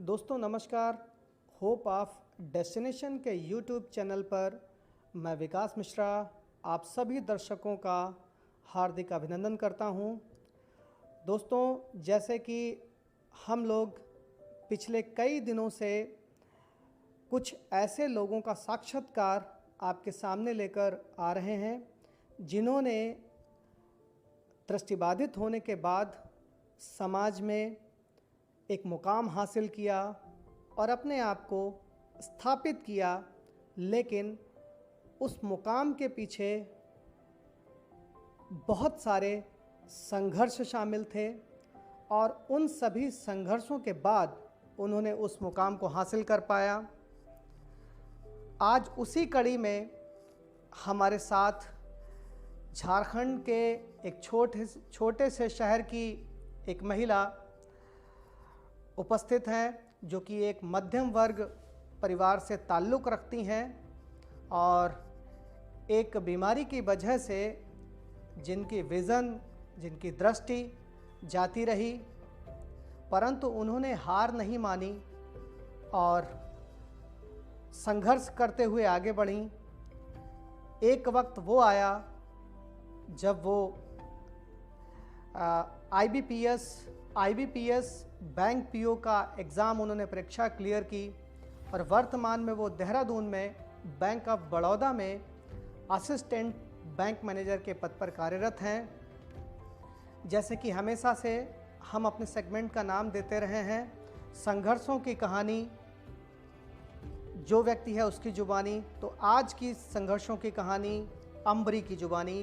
दोस्तों नमस्कार। Hope of destination के यूट्यूब चैनल पर मैं विकास मिश्रा आप सभी दर्शकों का हार्दिक अभिनंदन करता हूं। दोस्तों, जैसे कि हम लोग पिछले कई दिनों से कुछ ऐसे लोगों का साक्षात्कार आपके सामने लेकर आ रहे हैं जिन्होंने दृष्टिबाधित होने के बाद समाज में एक मुकाम हासिल किया और अपने आप को स्थापित किया, लेकिन उस मुकाम के पीछे बहुत सारे संघर्ष शामिल थे और उन सभी संघर्षों के बाद उन्होंने उस मुकाम को हासिल कर पाया। आज उसी कड़ी में हमारे साथ झारखंड के एक छोटे से शहर की एक महिला उपस्थित हैं जो कि एक मध्यम वर्ग परिवार से ताल्लुक़ रखती हैं और एक बीमारी की वजह से जिनकी विज़न, जिनकी दृष्टि जाती रही, परंतु उन्होंने हार नहीं मानी और संघर्ष करते हुए आगे बढ़ीं। एक वक्त वो आया जब वो IBPS बैंक पीओ का एग्ज़ाम उन्होंने परीक्षा क्लियर की और वर्तमान में वो देहरादून में बैंक ऑफ बड़ौदा में असिस्टेंट बैंक मैनेजर के पद पर कार्यरत हैं। जैसे कि हमेशा से हम अपने सेगमेंट का नाम देते रहे हैं, संघर्षों की कहानी जो व्यक्ति है उसकी जुबानी। तो आज की संघर्षों की कहानी अंबरी की जुबानी।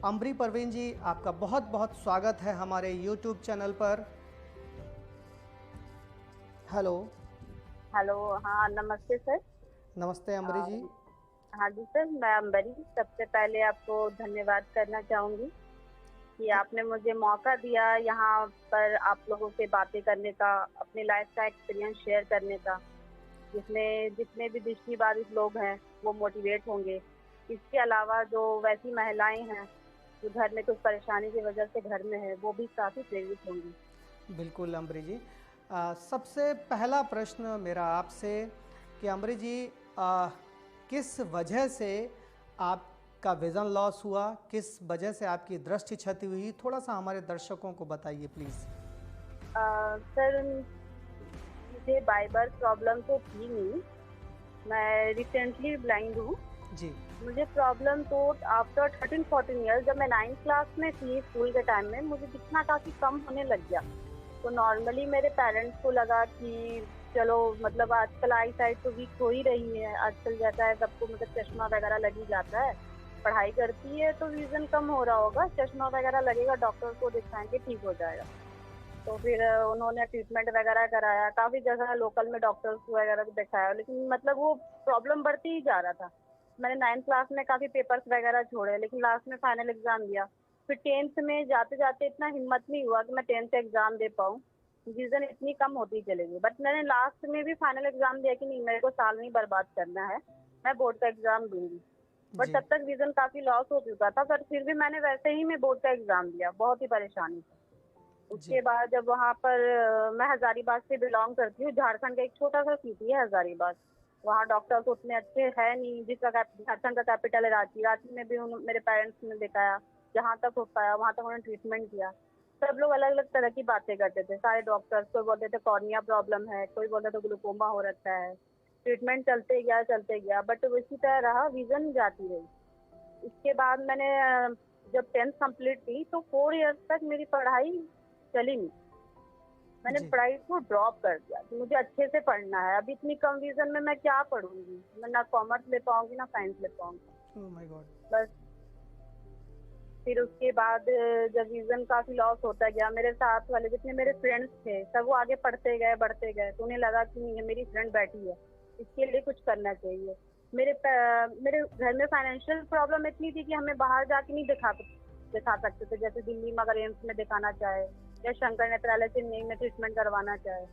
अंबरी परवीन जी, आपका बहुत बहुत स्वागत है हमारे YouTube चैनल पर। हेलो। हाँ, नमस्ते सर। नमस्ते अंबरी जी। हाँ जी सर, मैं अंबरी। सबसे पहले आपको धन्यवाद करना चाहूँगी कि आपने मुझे मौका दिया यहाँ पर आप लोगों से बातें करने का, अपनी लाइफ का एक्सपीरियंस शेयर करने का, जिसमें जितने भी दृष्टिबाधित लोग हैं वो मोटिवेट होंगे। इसके अलावा जो वैसी महिलाएं हैं जो घर में कुछ परेशानी की वजह से घर में है, वो भी काफ़ी प्रेरित होंगी। बिल्कुल अंबरी जी। सबसे पहला प्रश्न मेरा आपसे कि अंबरी जी, किस वजह से आपका विज़न लॉस हुआ, किस वजह से आपकी दृष्टि क्षति हुई, थोड़ा सा हमारे दर्शकों को बताइए प्लीज़। सर, मुझे बाय बर्थ प्रॉब्लम तो थी नहीं, मैं रिसेंटली ब्लाइंड हूँ जी। मुझे प्रॉब्लम तो आफ्टर 13-14 ईयर्स, जब मैं 9th क्लास में थी स्कूल के टाइम में, मुझे दिखना काफ़ी कम होने लग गया। तो नॉर्मली मेरे पेरेंट्स को लगा कि चलो मतलब आजकल आई साइट तो वीक हो ही रही है, आजकल जाता है सबको मतलब चश्मा वगैरह लग ही जाता है, पढ़ाई करती है तो विजन कम हो रहा होगा, चश्मा वगैरह लगेगा, डॉक्टर को दिखाएंगे ठीक हो जाएगा। तो फिर उन्होंने ट्रीटमेंट वगैरह कराया, काफ़ी जगह लोकल में डॉक्टर्स वगैरह को दिखाया, लेकिन मतलब वो प्रॉब्लम बढ़ती ही जा रहा था। मैंने 9th क्लास में काफ़ी पेपर्स वगैरह छोड़े, लेकिन लास्ट में फाइनल एग्ज़ाम दिया। फिर 10th में जाते जाते इतना हिम्मत नहीं हुआ कि मैं 10th एग्ज़ाम दे पाऊँ, विज़न इतनी कम होती चलेगी। बट मैंने लास्ट में भी फाइनल एग्ज़ाम दिया कि नहीं, मेरे को साल नहीं बर्बाद करना है, मैं बोर्ड का एग्ज़ाम दूंगी। बट तब तक विज़न काफ़ी लॉस हो चुका था, पर फिर भी मैंने वैसे ही मैं बोर्ड का एग्ज़ाम दिया, बहुत ही परेशानी थी। उसके बाद जब वहाँ पर मैं हज़ारीबाग से बिलोंग करती हूँ, झारखंड का एक छोटा सा सिटी है हज़ारीबाग। वहाँ डॉक्टर्स उतने अच्छे हैं नहीं, जिसका झारखंड का कैपिटल है रांची। रांची में भी मेरे पेरेंट्स ने दिखाया, जहाँ तक हो पाया वहाँ तक उन्होंने ट्रीटमेंट किया। सब लोग अलग अलग तरह की बातें करते थे, सारे डॉक्टर्स। कोई बोलते थे कॉर्निया प्रॉब्लम है, कोई बोलते थे ग्लूकोमा हो रखा है। ट्रीटमेंट चलते गया, बट इसी तरह रहा, विजन जाती रही। इसके बाद मैंने जब 10th कंप्लीट की तो 4 ईयर्स तक मेरी पढ़ाई चली नहीं। मैंने पढ़ाई को ड्रॉप कर दिया कि मुझे अच्छे से पढ़ना है, अभी इतनी कम विजन में मैं क्या पढ़ूंगी, मैं ना कॉमर्स ले पाऊंगी ना साइंस ले पाऊंगी। Oh my God. बस फिर उसके बाद जब विजन काफ़ी लॉस होता गया, मेरे साथ वाले जितने मेरे फ्रेंड्स थे सब वो आगे बढ़ते गए, तो उन्हें लगा कि नहीं, मेरी फ्रेंड बैठी है, इसके लिए कुछ करना चाहिए। मेरे घर में फाइनेंशियल प्रॉब्लम इतनी थी कि हमें बाहर जाके नहीं दिखा सकते थे। जैसे दिल्ली में अगर एम्स में दिखाना चाहे या शंकर नेत्रालय चेन्नई में ट्रीटमेंट करवाना चाहे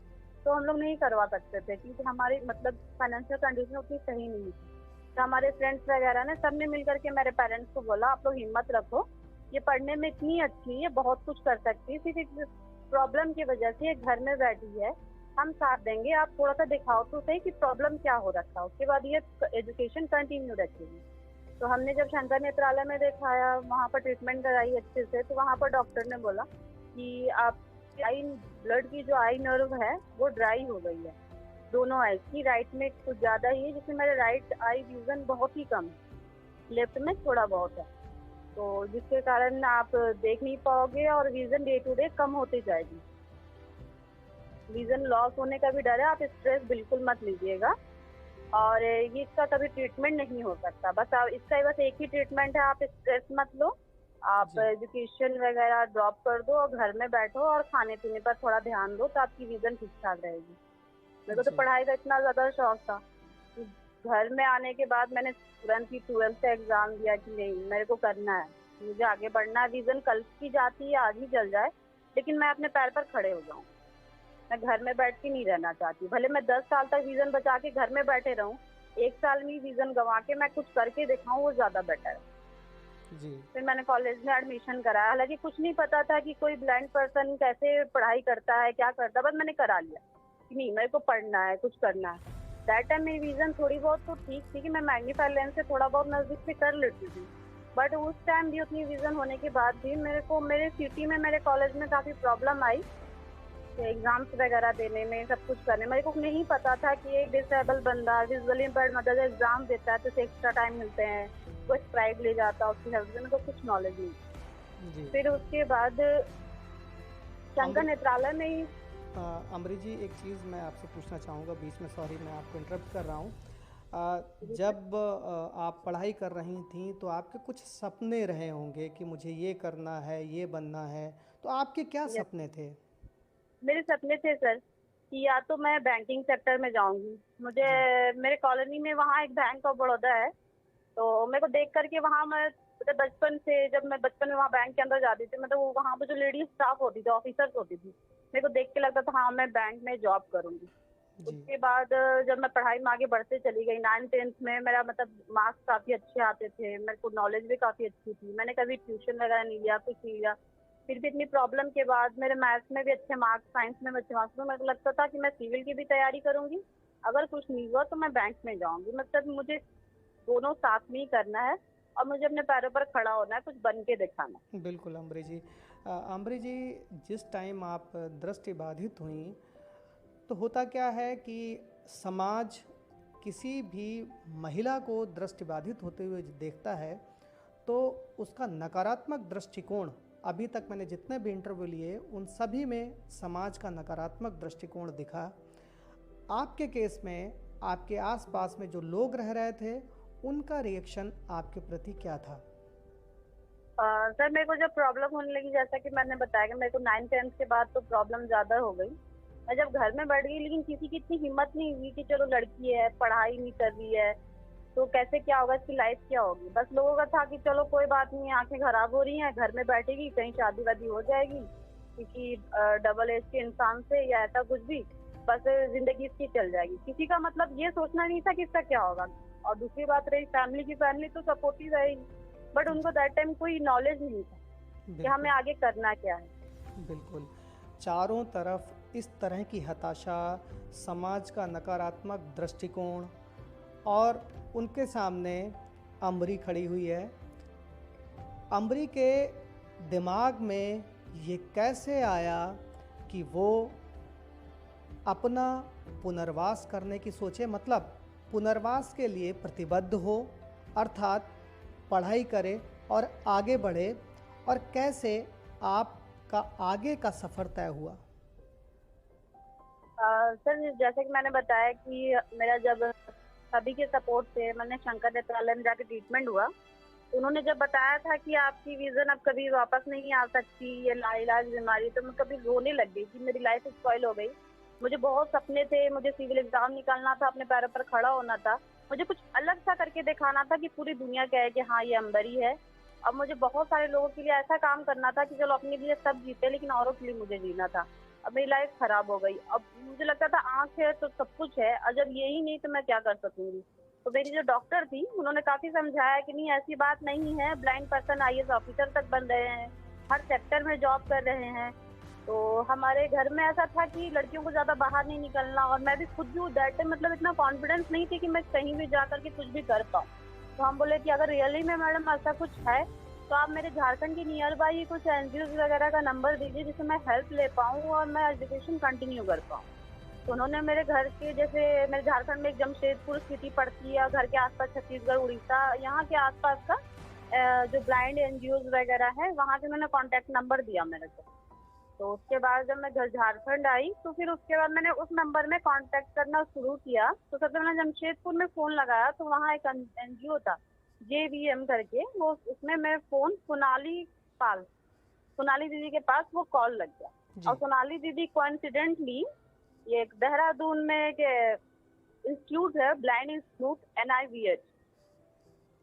तो हम लोग नहीं करवा सकते थे, क्योंकि हमारी मतलब फाइनेंशियल कंडीशन उतनी सही नहीं थी। तो हमारे फ्रेंड्स वगैरह ने सबने मिल करके मेरे पेरेंट्स को बोला, आप लोग हिम्मत रखो, ये पढ़ने में इतनी अच्छी है, बहुत कुछ कर सकती है, सिर्फ एक प्रॉब्लम की वजह से ये घर में बैठी है, हम साथ देंगे, आप थोड़ा सा दिखाओ तो सही कि प्रॉब्लम क्या हो रखा है, उसके बाद ये एजुकेशन कंटिन्यू रखेगी। तो हमने जब शंकर नेत्रालय में दिखाया, वहाँ पर ट्रीटमेंट कराई अच्छे से, तो वहाँ पर डॉक्टर ने बोला कि आप आई ब्लड की जो आई नर्व है वो ड्राई हो गई है, दोनों आईज की, राइट में कुछ ज़्यादा ही है, जिसमें मेरे राइट आई विजन बहुत ही कम है, लेफ्ट में थोड़ा बहुत है, तो जिसके कारण आप देख नहीं पाओगे और विजन डे टू डे कम होती जाएगी। विजन लॉस होने का भी डर है, आप स्ट्रेस बिल्कुल मत लीजिएगा। और ये इसका कभी ट्रीटमेंट नहीं हो सकता, बस आप इसका बस एक ही ट्रीटमेंट है, आप स्ट्रेस मत लो, आप जी एजुकेशन वगैरह ड्रॉप कर दो और घर में बैठो और खाने पीने पर थोड़ा ध्यान दो, तो आपकी विजन ठीक ठाक रहेगी। मेरे को तो जी पढ़ाई का इतना ज़्यादा शौक था कि घर में आने के बाद मैंने तुरंत ही 12th का एग्ज़ाम दिया कि नहीं मेरे को करना है, मुझे आगे बढ़ना है, विजन कल की जाती है आज ही चल जाए, लेकिन मैं अपने पैर पर खड़े हो जाऊँ। मैं घर में बैठ के नहीं रहना चाहती, भले मैं 10 साल तक विजन बचा के घर में बैठे रहूं, 1 साल में विजन गंवा के मैं कुछ करके दिखाऊं, वो ज्यादा बेटर है। जी फिर मैंने कॉलेज में एडमिशन कराया, हालांकि कुछ नहीं पता था कि कोई ब्लाइंड पर्सन कैसे पढ़ाई करता है, क्या करता है, बस मैंने करा लिया कि नहीं मेरे को पढ़ना है, कुछ करना है। दैट टाइम मेरी विजन थोड़ी बहुत तो ठीक थी कि मैं मैग्नीफायर लेंस से थोड़ा बहुत नजदीक से कर लेती थी, बट उस टाइम भी उतनी विजन होने के बाद भी मेरे को मेरे सिटी में मेरे कॉलेज में काफ़ी प्रॉब्लम आई एग्जाम्स वगैरह देने में, सब कुछ करने में। मेरे को नहीं पता था कि एक डिसेबल बंदा विजुअली इम्पेयर्ड मतलब एग्जाम देता है तो उसे एक्स्ट्रा टाइम मिलते हैं, वो स्क्राइब ले जाता है, उसकी हेल्थ में को कुछ नॉलेज नहीं। जी फिर उसके बाद शंकर अमृत नेत्रालय में ही अमृत जी, एक चीज़ मैं आपसे पूछना चाहूँगा बीच में, सॉरी मैं आपको इंटरप्ट कर रहा हूँ। जी सर। जब आप पढ़ाई कर रही थी तो आपके कुछ सपने रहे होंगे कि मुझे ये करना है, ये बनना है, तो आपके क्या यस, सपने थे? मेरे सपने थे सर कि या तो मैं बैंकिंग सेक्टर में जाऊंगी, मुझे जी मेरे कॉलोनी में वहाँ एक बैंक ऑफ बड़ौदा है, तो मेरे को देख करके वहाँ मैं मतलब बचपन से, जब मैं बचपन में वहाँ बैंक के अंदर जाती थी, मतलब वो वहाँ पे जो लेडी स्टाफ होती थी, ऑफिसर्स होती थी, मेरे को देख के लगता था हाँ मैं बैंक में जॉब करूंगी। जी उसके बाद जब मैं पढ़ाई में आगे बढ़ते चली गई, 9th-10th में मेरा मतलब मार्क्स काफ़ी अच्छे आते थे, मेरे को नॉलेज भी काफ़ी अच्छी थी, मैंने कभी ट्यूशन वगैरह नहीं लिया, कुछ नहीं लिया। फिर भी इतनी प्रॉब्लम के बाद मेरे मैथ्स में भी अच्छे मार्क्स, साइंस में भी अच्छे मार्क्स, तो मेरे को लगता था कि मैं सिविल की भी तैयारी करूंगी, अगर कुछ नहीं हुआ तो मैं बैंक में जाऊंगी, मतलब मुझे दोनों साथ में ही करना है और मुझे अपने पैरों पर खड़ा होना है, कुछ बन के दिखाना है। बिल्कुल अमृत जी। अमृत जी, जिस टाइम आप दृष्टि बाधित हुई तो होता क्या है कि समाज किसी भी महिला को दृष्टिबाधित होते हुए देखता है तो उसका नकारात्मक दृष्टिकोण, अभी तक मैंने जितने भी इंटरव्यू लिए उन सभी में समाज का नकारात्मक दृष्टिकोण दिखा। आपके केस में आपके आसपास में जो लोग रह रहे थे उनका रिएक्शन आपके प्रति क्या था? सर मेरे को जब प्रॉब्लम होने लगी, जैसा कि मैंने बताया कि मेरे को 9th-10th के बाद तो प्रॉब्लम ज़्यादा हो गई, मैं जब घर में बैठ गई, लेकिन किसी की इतनी हिम्मत नहीं हुई कि चलो लड़की है, पढ़ाई नहीं कर रही है, तो कैसे क्या होगा, इसकी लाइफ क्या होगी। बस लोगों का था कि चलो कोई बात नहीं, आंखें खराब हो रही हैं, घर में बैठेगी, कहीं शादी वादी हो जाएगी किसी डबल एज के इंसान से या ऐसा कुछ भी, बस जिंदगी इसकी चल जाएगी। किसी का मतलब ये सोचना नहीं था कि इसका क्या होगा। और दूसरी बात रही फैमिली की, फैमिली तो सपोर्टिव रहेगी, बट उनको दैट टाइम कोई नॉलेज नहीं था कि हमें बिल्कुल आगे करना क्या है। बिल्कुल। चारों तरफ इस तरह की हताशा, समाज का नकारात्मक दृष्टिकोण और उनके सामने अम्बरी खड़ी हुई है। अम्बरी के दिमाग में ये कैसे आया कि वो अपना पुनर्वास करने की सोचे, मतलब पुनर्वास के लिए प्रतिबद्ध हो, अर्थात पढ़ाई करे और आगे बढ़े, और कैसे आपका आगे का सफ़र तय हुआ? सर जैसे कि मैंने बताया कि मेरा जब सभी के सपोर्ट से मैंने शंकर नेत्रालय में जाके ट्रीटमेंट हुआ, उन्होंने जब बताया था कि आपकी विजन अब कभी वापस नहीं आ सकती, ये लाइलाज बीमारी, तो मैं कभी रोने लग गई कि मेरी लाइफ स्पॉइल हो गई। मुझे बहुत सपने थे, मुझे सिविल एग्जाम निकालना था, अपने पैरों पर खड़ा होना था, मुझे कुछ अलग सा करके दिखाना था कि पूरी दुनिया कहे कि हाँ ये अम्बरी है। अब मुझे बहुत सारे लोगों के लिए ऐसा काम करना था कि चलो अपने लिए सब जीते, लेकिन औरों के लिए मुझे जीना था। अब मेरी लाइफ खराब हो गई, अब मुझे लगता था आँख है तो सब कुछ है, और जब यही नहीं तो मैं क्या कर सकूंगी। तो मेरी जो डॉक्टर थी उन्होंने काफी समझाया कि नहीं ऐसी बात नहीं है, ब्लाइंड पर्सन आईएएस ऑफिसर तक बन रहे हैं, हर सेक्टर में जॉब कर रहे हैं, तो हमारे घर में ऐसा था कि लड़कियों को ज़्यादा बाहर नहीं निकलना, और मैं भी खुद भी दैट टाइम मतलब इतना कॉन्फिडेंस नहीं थी कि मैं कहीं भी जा करके कुछ भी कर पाऊँ। तो हम बोले कि अगर रियली में मैडम ऐसा कुछ है, तो आप मेरे झारखंड के नियर बाई ही कुछ एनजीओ वगैरह का नंबर दीजिए जिससे मैं हेल्प ले पाऊँ और मैं एजुकेशन कंटिन्यू कर पाऊँ। तो उन्होंने मेरे घर के, जैसे मेरे झारखंड में एक जमशेदपुर सिटी पड़ती है, घर के आसपास छत्तीसगढ़, उड़ीसा, यहाँ के आसपास का जो ब्लाइंड एनजीओज वगैरह है, वहाँ के उन्होंने कॉन्टैक्ट नंबर दिया मेरे को। तो उसके बाद जब मैं घर झारखंड आई, तो फिर उसके बाद मैंने उस नंबर में कांटेक्ट करना शुरू किया। तो सबसे मैंने जमशेदपुर में फ़ोन लगाया, तो वहाँ एक एनजीओ था JVM करके, वो उसमें मैं फ़ोन सोनाली दीदी के पास वो कॉल लग गया। जी। और सोनाली दीदी कोइंसिडेंटली ये एक देहरादून में एक इंस्टीट्यूट है, ब्लाइंड इंस्टीट्यूट NIVH,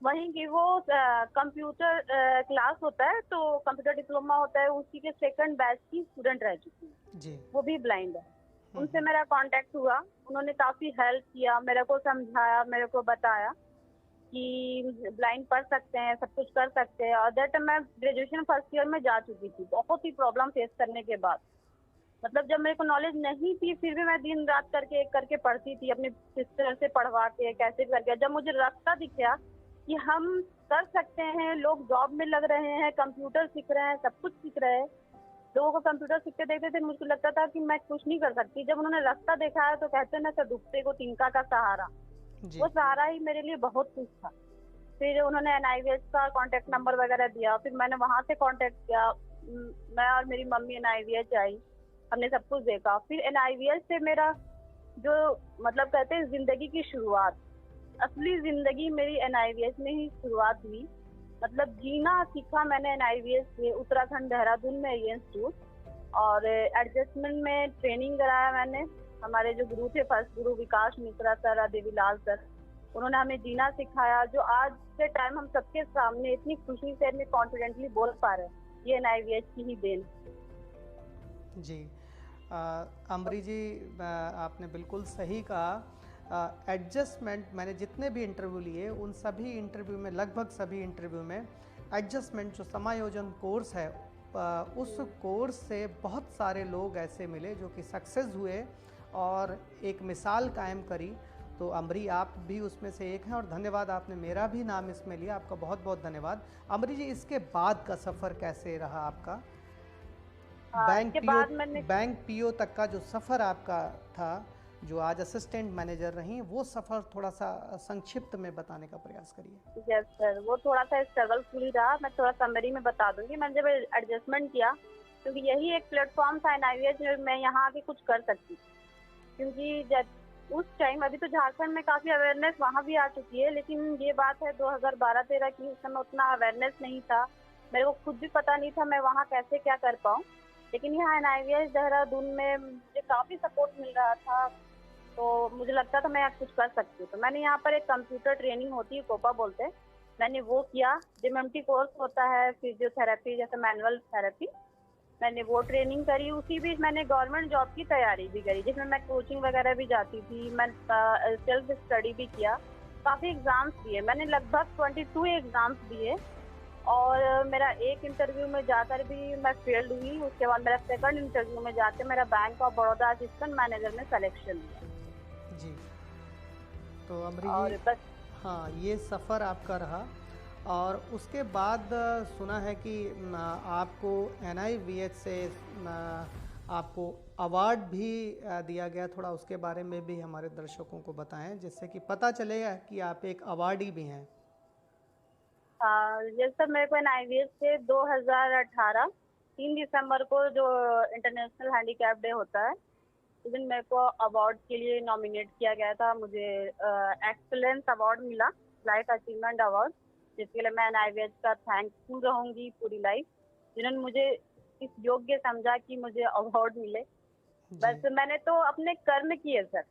वहीं की वो कंप्यूटर क्लास होता है, तो कंप्यूटर डिप्लोमा होता है, उसी के सेकंड बैच की स्टूडेंट रह चुकी है। जी। वो भी ब्लाइंड है। उनसे हम्म। मेरा कांटेक्ट हुआ, उन्होंने काफ़ी हेल्प किया, मेरे को समझाया, मेरे को बताया कि ब्लाइंड पढ़ सकते हैं, सब कुछ कर सकते हैं। और दैट मैं ग्रेजुएशन फर्स्ट ईयर में जा चुकी थी, बहुत ही प्रॉब्लम फेस करने के बाद। मतलब जब मेरे को नॉलेज नहीं थी, फिर भी मैं दिन रात करके एक करके पढ़ती थी, अपनी सिस्टर से पढ़वा के कैसे करके। जब मुझे रास्ता दिखा कि हम कर सकते हैं, लोग जॉब में लग रहे हैं, कंप्यूटर सीख रहे हैं, सब कुछ सीख रहे हैं, लोगों को कंप्यूटर सीखते देखते थे, मुझे लगता था कि मैं कुछ नहीं कर सकती। जब उन्होंने रास्ता देखा है, तो कहते हैं ना कि डूबते को तिनका का सहारा, जी। वो सहारा ही मेरे लिए बहुत कुछ था। फिर उन्होंने NIVH का कांटेक्ट नंबर वगैरह दिया, फिर मैंने वहाँ से कांटेक्ट किया। मैं और मेरी मम्मी NIVH आई, हमने सब कुछ देखा। फिर NIVH से मेरा जो मतलब कहते हैं जिंदगी की शुरुआत, असली जिंदगी मेरी NIVH में ही शुरुआत हुई। मतलब जीना सीखा मैंने NIVH से, उत्तराखंड देहरादून में ये इंस्टीट्यूट। और एडजस्टमेंट में ट्रेनिंग कराया मैंने। हमारे जो गुरु थे, फर्स्ट गुरु विकास मिश्रा सर, देवीलाल सर, उन्होंने हमें जीना सिखाया, जो आज के टाइम हम सबके सामने इतनी खुशी से, इतनी कॉन्फिडेंटली बोल पा रहे हैं, ये NIVH की ही देन। जी। अमरी जी, आपने बिल्कुल सही कहा। एडजस्टमेंट, मैंने जितने भी इंटरव्यू लिए उन सभी इंटरव्यू में, लगभग सभी इंटरव्यू में एडजस्टमेंट जो समायोजन कोर्स है, उस कोर्स से बहुत सारे लोग ऐसे मिले जो कि सक्सेस हुए और एक मिसाल कायम करी। तो अमरी, आप भी उसमें से एक हैं और धन्यवाद, आपने मेरा भी नाम इसमें लिया, आपका बहुत बहुत धन्यवाद। अमरी जी, इसके बाद का सफ़र कैसे रहा आपका? बैंक पीओ तक का जो सफ़र आपका था, जो आज असिस्टेंट मैनेजर रही, वो सफ़र थोड़ा सा संक्षिप्त में बताने का प्रयास करिए। यस सर, वो थोड़ा सा स्ट्रगलफुल रहा। मैं थोड़ा समरी में बता दूंगी। मैंने जब एडजस्टमेंट किया, क्योंकि यही एक प्लेटफॉर्म था NIVH में मैं यहाँ आके कुछ कर सकती, क्योंकि जब उस टाइम, अभी तो झारखंड में काफ़ी अवेयरनेस वहाँ भी आ चुकी है, लेकिन ये बात है 2012-13 की, उस समय उतना अवेयरनेस नहीं था। मेरे को खुद भी पता नहीं था मैं वहाँ कैसे क्या कर पाऊँ। लेकिन यहाँ NIVH देहरादून में मुझे काफ़ी सपोर्ट मिल रहा था, तो मुझे लगता था मैं कुछ कर सकती हूँ। तो मैंने यहाँ पर एक कंप्यूटर ट्रेनिंग होती है, कोपा बोलते हैं, मैंने वो किया। JMMT कोर्स होता है, फिजियोथेरेपी जैसे मैनुअल थेरेपी, मैंने वो ट्रेनिंग करी। उसी बीच मैंने गवर्नमेंट जॉब की तैयारी भी करी, जिसमें मैं कोचिंग वगैरह भी जाती थी, मैं सेल्फ स्टडी भी किया, काफ़ी एग्ज़ाम्स दिए मैंने, लगभग 22 एग्ज़ाम्स दिए। और मेरा एक इंटरव्यू में जाकर भी मैं फेल्ड हुई। उसके बाद मेरा सेकंड इंटरव्यू में जाकर मेरा bank of Baroda assistant manager में सिलेक्शन हुआ। जी। तो अमरी और जी, बस हाँ, ये सफ़र आपका रहा और उसके बाद सुना है कि आपको NIVH से आपको अवार्ड भी दिया गया। थोड़ा उसके बारे में भी हमारे दर्शकों को बताएं, जिससे कि पता चलेगा कि आप एक अवार्डी भी हैं। जैसे मेरे को NIVH से 2018 3 दिसंबर को जो इंटरनेशनल हैंडीकैप डे होता है, उस दिन मेरे को अवार्ड के लिए नॉमिनेट किया गया था। मुझे एक्सीलेंस अवार्ड मिला, लाइफ अचीवमेंट अवार्ड, जिसके लिए मैं NIVH का थैंकफुल रहूँगी पूरी लाइफ, जिन्होंने मुझे इस योग्य समझा कि मुझे अवार्ड मिले। बस मैंने तो अपने कर्म किए सर,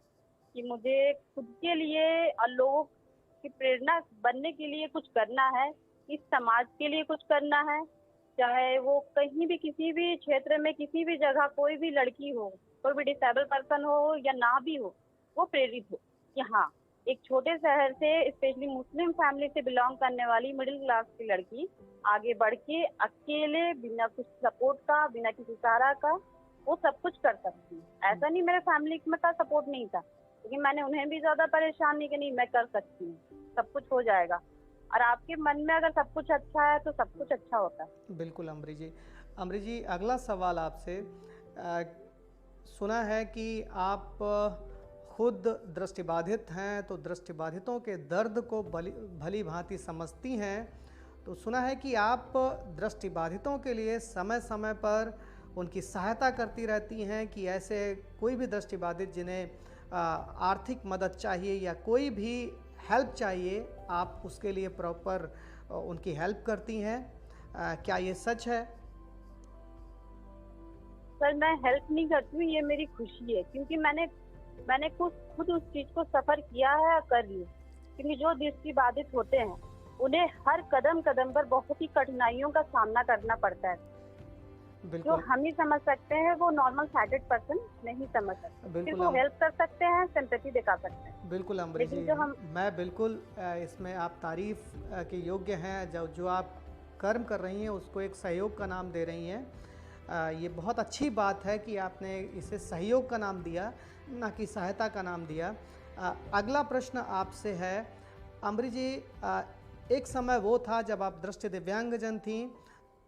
कि मुझे खुद के लिए और लोगों की प्रेरणा बनने के लिए कुछ करना है, इस समाज के लिए कुछ करना है, चाहे वो कहीं भी, किसी भी क्षेत्र में, किसी भी जगह, कोई भी लड़की हो, कोई भी डिसेबल पर्सन हो या ना भी हो, वो प्रेरित हो कि हाँ, एक छोटे शहर से, स्पेशली मुस्लिम फैमिली से बिलोंग करने वाली मिडिल क्लास की लड़की आगे बढ़ के अकेले, बिना कुछ सपोर्ट का, बिना किसी सहारा का, वो सब कुछ कर सकती हूँ। ऐसा नहीं मेरे फैमिली में का सपोर्ट नहीं था, लेकिन मैंने उन्हें भी ज्यादा परेशान नहीं कि नहीं मैं कर सकती हूँ, सब कुछ हो जाएगा। और आपके मन में अगर सब कुछ अच्छा है तो सब कुछ अच्छा होता है। बिल्कुल अमृत जी। अमृत जी, अगला सवाल आपसे। सुना है कि आप खुद दृष्टिबाधित हैं, तो दृष्टिबाधितों के दर्द को भली भांति समझती हैं। तो सुना है कि आप दृष्टिबाधितों के लिए समय समय पर उनकी सहायता करती रहती हैं, कि ऐसे कोई भी दृष्टिबाधित जिन्हें आर्थिक मदद चाहिए या कोई भी हेल्प चाहिए, आप उसके लिए प्रॉपर उनकी हेल्प करती हैं। क्या ये सच है? सर मैं हेल्प नहीं करती हूँ, ये मेरी खुशी है, क्योंकि मैंने खुद उस चीज को सफर किया है और कर ली। क्योंकि जो दृष्टि बाधित होते हैं उन्हें हर कदम कदम पर बहुत ही कठिनाइयों का सामना करना पड़ता है। जो बिल्कुल हम ही समझ सकते हैं वो नॉर्मल साइडेड पर्सन नहीं समझ सकते। सिर्फ बिल्कुल वो हेल्प कर सकते हैं, सिंपैथी दिखा सकते हैं। बिल्कुल अमरीश लेकिन जी, जो हम मैं बिल्कुल इसमें आप तारीफ के योग्य हैं। जो जो आप कर्म कर रही हैं उसको एक सहयोग का नाम दे रही हैं। ये बहुत अच्छी बात है कि आपने इसे सहयोग का नाम दिया, ना कि सहायता का नाम दिया। अगला प्रश्न आपसे है अमरीश जी। एक समय वो था जब आप दृष्टि दिव्यांगजन थीं,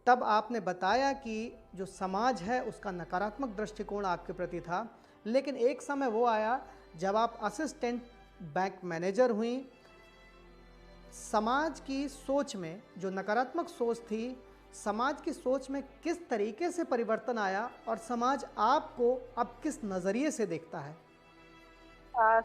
तब आपने बताया कि जो समाज है उसका नकारात्मक दृष्टिकोण आपके प्रति था। लेकिन एक समय वो आया जब आप असिस्टेंट बैंक मैनेजर हुई। समाज की सोच में जो नकारात्मक सोच थी, समाज की सोच में किस तरीके से परिवर्तन आया और समाज आपको अब किस नज़रिए से देखता है?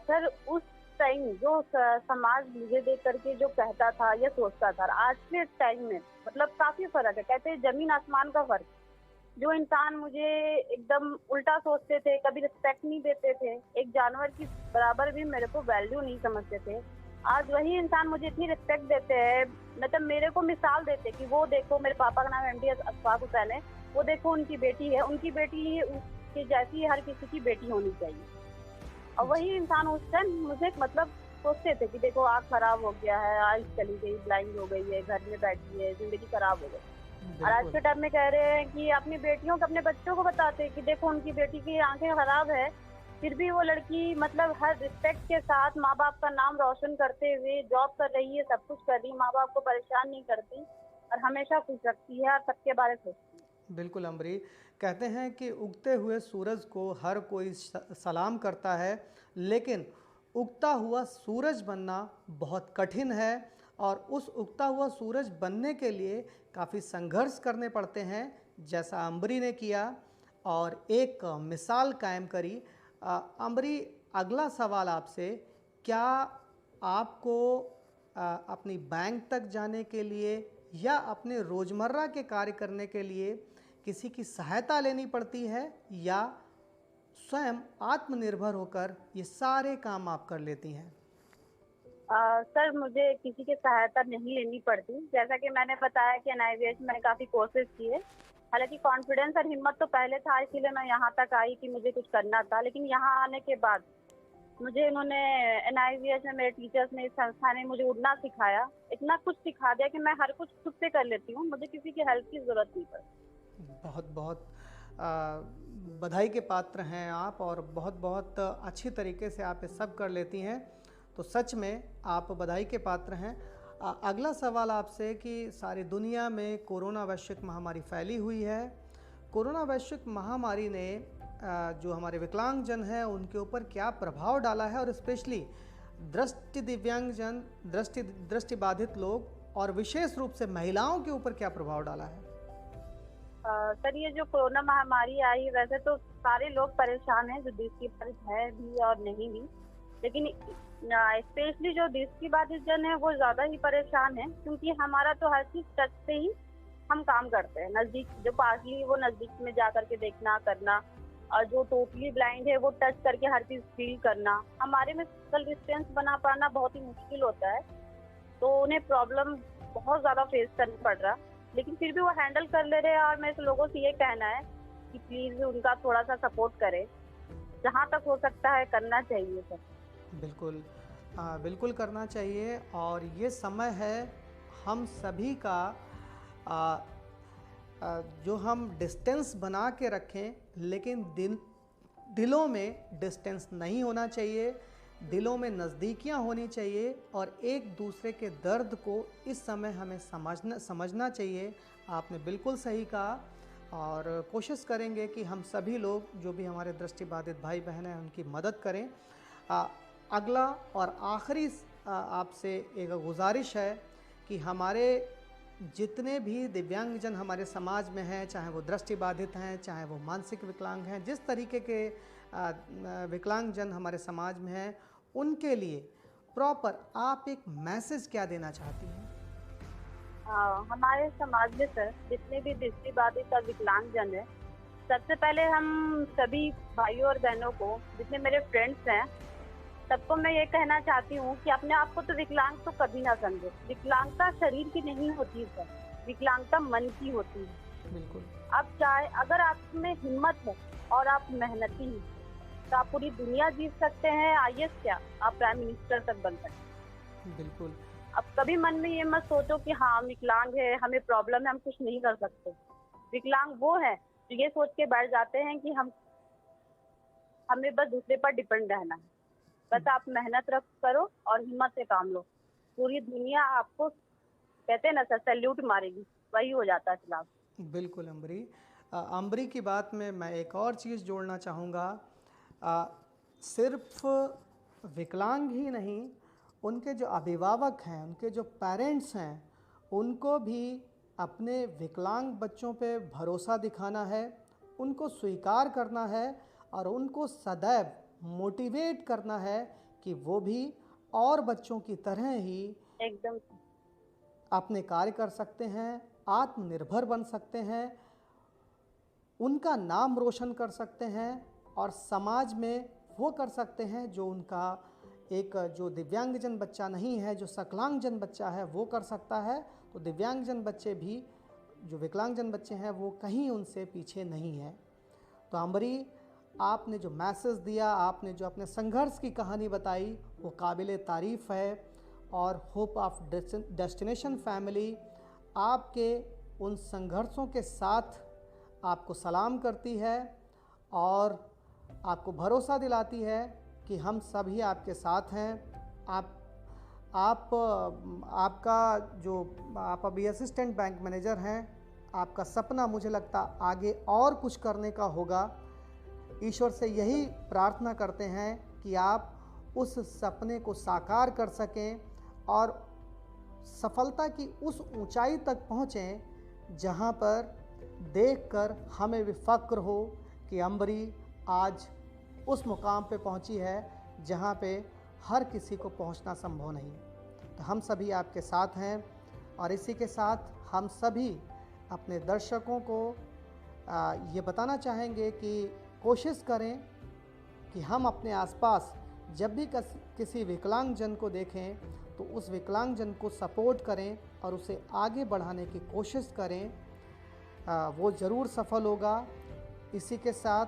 सर उस टाइम जो समाज मुझे देख करके जो कहता था या सोचता था, आज के टाइम में मतलब काफी फर्क है। कहते हैं जमीन आसमान का फर्क। जो इंसान मुझे एकदम उल्टा सोचते थे, कभी रिस्पेक्ट नहीं देते थे, एक जानवर की बराबर भी मेरे को वैल्यू नहीं समझते थे, आज वही इंसान मुझे इतनी रिस्पेक्ट देते हैं। मतलब मेरे को मिसाल देते कि वो देखो, मेरे पापा का नाम एमडी अशफाक हुसैन है, वो देखो उनकी बेटी है, उनकी बेटी के जैसी हर किसी की बेटी होनी चाहिए। और वही इंसान उस टाइम मुझे मतलब सोचते थे कि देखो आँख खराब हो गया है, आँख चली गई, ब्लाइंड हो गई है, घर में बैठी है, जिंदगी खराब हो गई। और आज के टाइम में कह रहे हैं कि अपनी बेटियों को, अपने बच्चों को बताते हैं कि देखो उनकी बेटी की आंखें खराब है, फिर भी वो लड़की मतलब हर रिस्पेक्ट के साथ माँ बाप का नाम रोशन करते हुए जॉब कर रही है, सब कुछ कर रही है, माँ बाप को परेशान नहीं करती और हमेशा खुश रखती है और सबके बारे में सोचती है। बिल्कुल अमरीश, कहते हैं कि उगते हुए सूरज को हर कोई सलाम करता है, लेकिन उगता हुआ सूरज बनना बहुत कठिन है। और उस उगता हुआ सूरज बनने के लिए काफ़ी संघर्ष करने पड़ते हैं, जैसा अम्बरी ने किया और एक मिसाल कायम करी। अम्बरी, अगला सवाल आपसे, क्या आपको अपनी बैंक तक जाने के लिए या अपने रोज़मर्रा के कार्य करने के लिए किसी की सहायता लेनी पड़ती है, या स्वयं आत्मनिर्भर होकर ये सारे काम आप कर लेती हैं? सर मुझे किसी की सहायता नहीं लेनी पड़ती। जैसा कि मैंने बताया कि एनआईवीएच में मैंने काफ़ी कोर्सेज किए। हालांकि कॉन्फिडेंस और हिम्मत तो पहले था, इसीलिए मैं यहाँ तक आई कि मुझे कुछ करना था। लेकिन यहाँ आने के बाद मुझे इन्होंने, एनआईवीएच में मेरे टीचर्स ने, इस संस्था ने मुझे उड़ना सिखाया, इतना कुछ सिखा दिया कि मैं हर कुछ खुद से कर लेती हूँ, मुझे किसी की हेल्प की ज़रूरत नहीं पड़ती। बहुत बहुत बधाई के पात्र हैं आप, और बहुत बहुत अच्छी तरीके से आप ये सब कर लेती हैं। तो सच में आप बधाई के पात्र हैं। अगला सवाल आपसे कि सारी दुनिया में कोरोना वैश्विक महामारी फैली हुई है। कोरोना वैश्विक महामारी ने जो हमारे विकलांगजन हैं उनके ऊपर क्या प्रभाव डाला है, और स्पेशली दृष्टि दिव्यांगजन, दृष्टिबाधित लोग और विशेष रूप से महिलाओं के ऊपर क्या प्रभाव डाला है? सर ये जो कोरोना महामारी आई, वैसे तो सारे लोग परेशान हैं, जो दृष्टि पर है भी और नहीं भी, लेकिन स्पेशली जो दृष्टिबाधित जन है वो ज्यादा ही परेशान है, क्योंकि हमारा तो हर चीज टच से ही हम काम करते हैं। नजदीक जो पासली वो नजदीक में जा करके देखना करना, और जो टोटली ब्लाइंड है वो टच करके हर चीज फील करना। हमारे में सोशल डिस्टेंस बना पाना बहुत ही मुश्किल होता है, तो उन्हें प्रॉब्लम बहुत ज्यादा फेस करना पड़ रहा, लेकिन फिर भी वो हैंडल कर ले रहे हैं। और मेरे लोगों से ये कहना है कि प्लीज उनका थोड़ा सा सपोर्ट करें, जहाँ तक हो सकता है करना चाहिए सर। बिल्कुल बिल्कुल करना चाहिए। और ये समय है हम सभी का जो हम डिस्टेंस बना के रखें, लेकिन दिलों में डिस्टेंस नहीं होना चाहिए, दिलों में नज़दीकियाँ होनी चाहिए और एक दूसरे के दर्द को इस समय हमें समझना चाहिए। आपने बिल्कुल सही कहा और कोशिश करेंगे कि हम सभी लोग जो भी हमारे दृष्टिबाधित भाई बहन हैं उनकी मदद करें। अगला और आखिरी आपसे एक गुजारिश है कि हमारे जितने भी दिव्यांगजन हमारे समाज में हैं, चाहे वो दृष्टिबाधित हैं, चाहे वो मानसिक विकलांग हैं, जिस तरीके के विकलांगजन हमारे समाज में हैं, उनके लिए प्रॉपर आप एक मैसेज क्या देना चाहती हैं? हमारे समाज में सर जितने भी दृष्टिबाधित और विकलांगजन है, सबसे पहले हम सभी भाइयों और बहनों को, जितने मेरे फ्रेंड्स हैं, सबको मैं ये कहना चाहती हूँ कि अपने आप को तो विकलांग तो कभी ना समझो। विकलांगता शरीर की नहीं होती है सर, विकलांगता मन की होती है। बिल्कुल। अब चाहे अगर आप में हिम्मत है और आप मेहनती हैं, तो आप पूरी दुनिया जीत सकते हैं। आईएएस क्या, आप प्राइम मिनिस्टर तक बन सकते हैं। बिल्कुल। अब कभी मन में ये मत सोचो कि हाँ विकलांग है, हमें प्रॉब्लम है, हम कुछ नहीं कर सकते। विकलांग वो है जो ये सोच के बैठ जाते हैं कि हमें बस दूसरे पर डिपेंड रहना है। बस आप मेहनत करो और हिम्मत से काम लो, पूरी दुनिया आपको कहते हैं ना सर सैल्यूट मारेगी, वही हो जाता है फिलहाल। बिल्कुल अम्बरी। अम्बरी की बात में मैं एक और चीज़ जोड़ना चाहूँगा। सिर्फ विकलांग ही नहीं, उनके जो अभिभावक हैं, उनके जो पेरेंट्स हैं, उनको भी अपने विकलांग बच्चों पे भरोसा दिखाना है, उनको स्वीकार करना है और उनको सदैव मोटिवेट करना है कि वो भी और बच्चों की तरह ही एकदम अपने कार्य कर सकते हैं, आत्मनिर्भर बन सकते हैं, उनका नाम रोशन कर सकते हैं और समाज में वो कर सकते हैं जो उनका एक जो दिव्यांगजन बच्चा नहीं है, जो सकलांगजन बच्चा है, वो कर सकता है। तो दिव्यांगजन बच्चे भी, जो विकलांगजन बच्चे हैं, वो कहीं उनसे पीछे नहीं हैं। तो अम्बरी, आपने जो मैसेज दिया, आपने जो अपने संघर्ष की कहानी बताई, वो काबिल तारीफ़ है और होप ऑफ डेस्टिनेशन फैमिली आपके उन संघर्षों के साथ आपको सलाम करती है और आपको भरोसा दिलाती है कि हम सभी आपके साथ हैं। आपका जो आप अभी असिस्टेंट बैंक मैनेजर हैं, आपका सपना मुझे लगता आगे और कुछ करने का होगा। ईश्वर से यही प्रार्थना करते हैं कि आप उस सपने को साकार कर सकें और सफलता की उस ऊंचाई तक पहुँचें जहां पर देखकर हमें भी फ़क्र हो कि अम्बरी आज उस मुकाम पे पहुंची है जहां पे हर किसी को पहुंचना संभव नहीं। तो हम सभी आपके साथ हैं और इसी के साथ हम सभी अपने दर्शकों को ये बताना चाहेंगे कि कोशिश करें कि हम अपने आसपास जब भी किसी विकलांगजन को देखें तो उस विकलांगजन को सपोर्ट करें और उसे आगे बढ़ाने की कोशिश करें। वो ज़रूर सफल होगा। इसी के साथ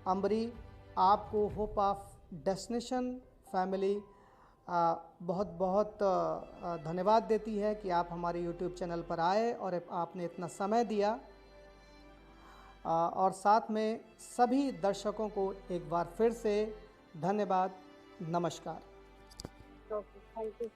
अम्बरी, आपको होप ऑफ डेस्टिनेशन फैमिली बहुत बहुत धन्यवाद देती है कि आप हमारे यूट्यूब चैनल पर आए और आपने इतना समय दिया। और साथ में सभी दर्शकों को एक बार फिर से धन्यवाद। नमस्कार। Thank you.